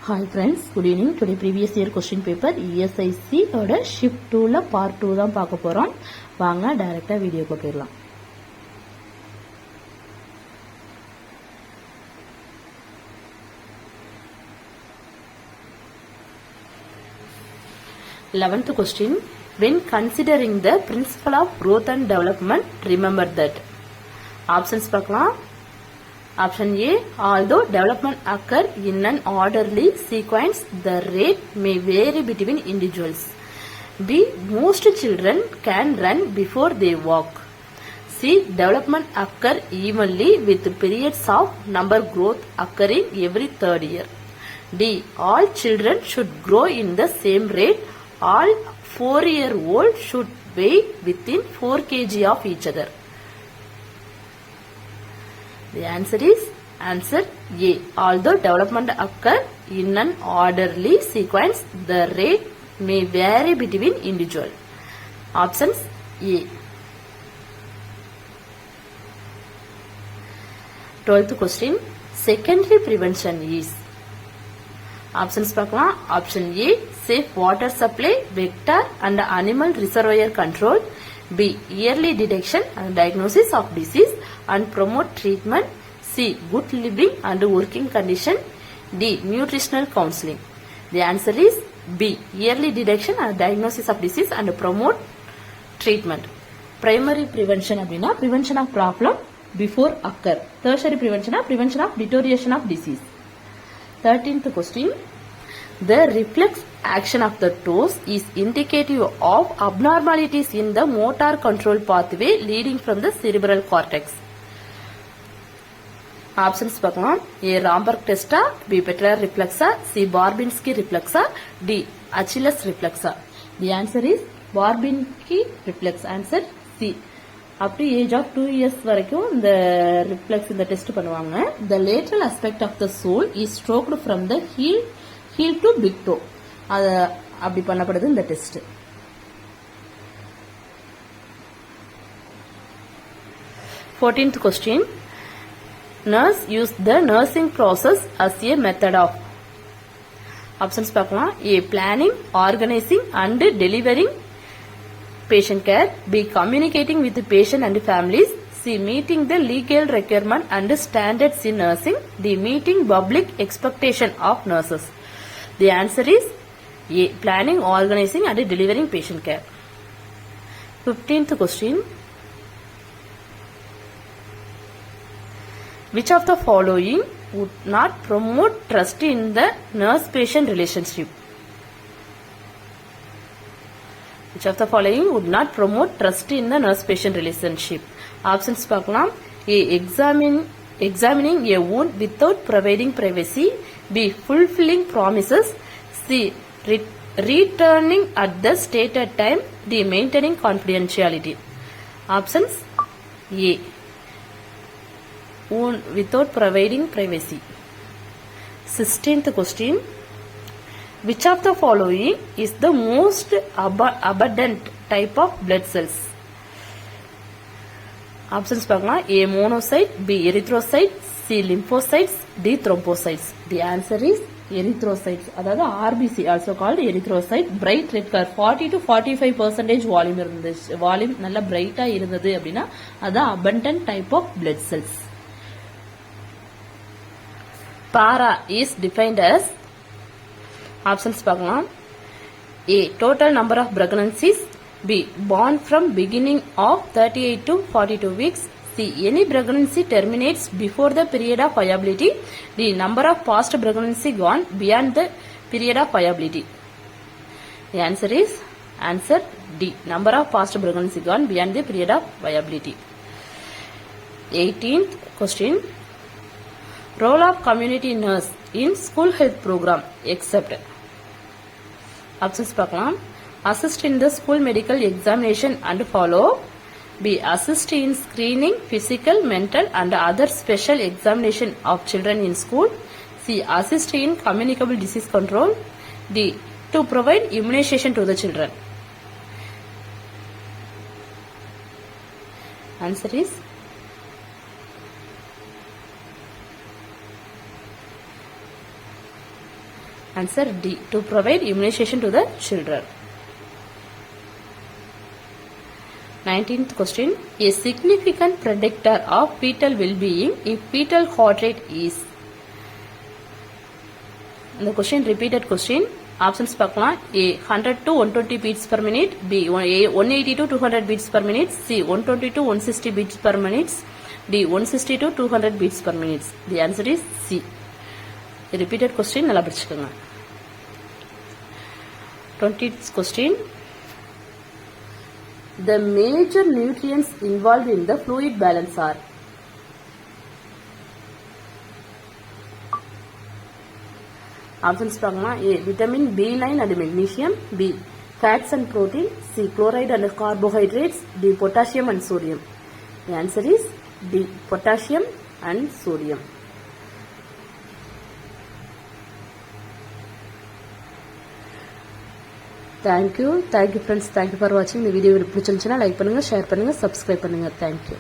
Hi friends, good evening. Today previous year question paper ESIC ஓட shift 2ல part 2 தான் பார்க்க போறோம். வாங்க டைரக்டா வீடியோக்கு போயிடலாம். Eleventh question. When considering the principle of growth and development, remember that. Options பார்க்கலாம். Option A, although development occur in an orderly sequence, the rate may vary between individuals. B, most children can run before they walk. C, development occur evenly with periods of number growth occurring every third year. D, all children should grow in the same rate. All 4-year-old should weigh within 4 kg of each other. The answer is answer A. Although development occur in an orderly sequence, the rate may vary between individual. Options A. 12th question. Secondary prevention is. Options பார்க்கலாம். Option A. Safe water supply, vector and animal reservoir control. B. Early detection and diagnosis of disease and promote treatment. C. Good living and working condition. D. Nutritional counseling. The answer is B. Early detection and diagnosis of disease and promote treatment. Primary prevention அப்படினா prevention of problem before occur. Tertiary prevention of deterioration of disease. 13th question. The reflex action of the toes is indicative of abnormalities in the motor control pathway leading from the cerebral cortex. Options பார்க்கலாம். A. Romberg testa, B. patellar reflexa, C. Babinski reflexa, D. Achilles reflexa. The answer is Babinski reflex. Answer C. Up to age of 2 years வரைக்கும் இந்த reflex இந்த test பண்ணுவாங்க. The lateral aspect of the sole is stroked from the heel to big toe. அது அப்படி பண்ணப்படுது இந்த test. 14th question. Nurse use the nursing process as a method of. Options பார்க்கலாம். A. Planning, organizing and delivering patient care. B. Communicating with the patient and families. C. Meeting the legal requirement and standards in nursing. D. Meeting public expectation of nurses. The answer is A. Planning, organizing and delivering patient care. 15th question. Which of the following would not promote trust in the nurse-patient relationship? Which of the following would not promote trust in the nurse-patient relationship? Options பார்க்கலாம். A. Examining a wound without providing privacy. B. Fulfilling promises. C. Returning at the stated time. D. Maintaining confidentiality. Options A. Wound without providing privacy. 16th question. Which of the following is the most abundant type of blood cells? Options பார்க்கலாம். A. Monocyte, B. Erythrocyte, C. Lymphocytes, D. Thrombocytes. The answer is erythrocytes. அதாவது RBC also called erythrocyte. Bright red color 40 to 45% volume இருந்துச்சு. Volume நல்லா பிரைட்டா இருந்தது அப்படின்னா அதான் abundant type of blood cells. Para is defined as. Options பார்க்கலாம். A. Total number of pregnancies. B. Born from beginning of 38 to 42 weeks. C. Any pregnancy terminates before the period of viability. D. Number of past pregnancy gone beyond the period of viability. The answer is answer D. Number of past pregnancy gone beyond the period of viability. 18th question. Role of community nurse in school health program except. Options பார்க்கலாம். Assist in the school medical examination and follow. B. Assist in screening, physical, mental and other special examination of children in school. C. Assist in communicable disease control. D. To provide immunization to the children. Answer is Answer D. To provide immunization to the children. 19th question. A significant predictor of fetal well-being if fetal heart rate is. The question repeated question. Options பார்க்கலாம். A 100 to 120 beats per minute. B 180 to 200 beats per minute. C 120 to 160 beats per minute. D 160 to 200 beats per minute. The answer is C. Repeated question நல்லா படிச்சுக்கோங்க. 20th question. The major nutrients involved in the fluid balance are. Options பார்க்கலாம். A vitamin B9 and magnesium. B fats and protein. C chloride and carbohydrates. D potassium and sodium. The answer is D potassium and sodium. Thank you friends. Thank you for watching. இந்த video பிடிச்சிருந்துச்சுன்னா like பண்ணுங்க, share பண்ணுங்க, subscribe பண்ணுங்க. Thank you.